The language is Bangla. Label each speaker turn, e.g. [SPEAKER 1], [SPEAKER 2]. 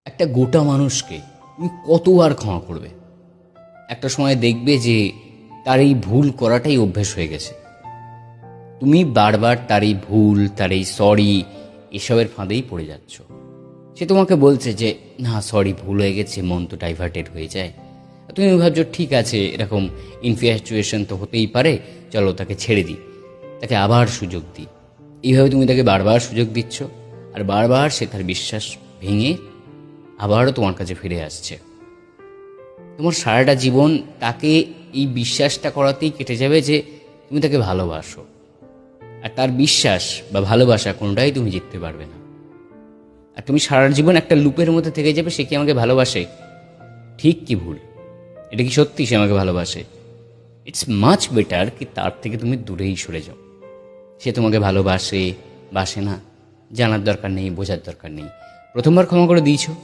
[SPEAKER 1] একটা গোটা মানুষকে তুমি কতবার ক্ষমা করবে? একটা সময় দেখবে যে তার এই ভুল করাটাই অভ্যেস হয়ে গেছে। তুমি বারবার তার এই ভুল, তার এই সরি, এসবের ফাঁদেই পড়ে যাচ্ছ। সে তোমাকে বলছে যে না সরি, ভুল হয়ে গেছে, মন তো ডাইভার্টেড হয়ে যায়। তুমি ভাবছো ঠিক আছে, এরকম ইনফ্যাচুয়েশন তো হতেই পারে, চলো তাকে ছেড়ে দিই, তাকে আবার সুযোগ দিই। এইভাবে তুমি তাকে বারবার সুযোগ দিচ্ছ, আর বারবার সে তার বিশ্বাস ভেঙে আবারও তোমার কাছে ফিরে আসছে। তোমার সারাটা জীবন তাকে এই বিশ্বাসটা করাতেই কেটে যাবে যে তুমি তাকে ভালোবাসো, আর তার বিশ্বাস বা ভালোবাসা কোনোটাই তুমি জিততে পারবে না। আর তুমি সারা জীবন একটা লুপের মধ্যে থেকে যাবে, সে কি আমাকে ভালোবাসে, ঠিক কি ভুল, এটা কি সত্যি সে আমাকে ভালোবাসে। ইটস মাচ বেটার কি তার থেকে তুমি দূরেই সরে যাও। সে তোমাকে ভালোবাসে বাসে না জানার দরকার নেই, বোঝার দরকার নেই। প্রথমবার ক্ষমা করে দিয়েছো,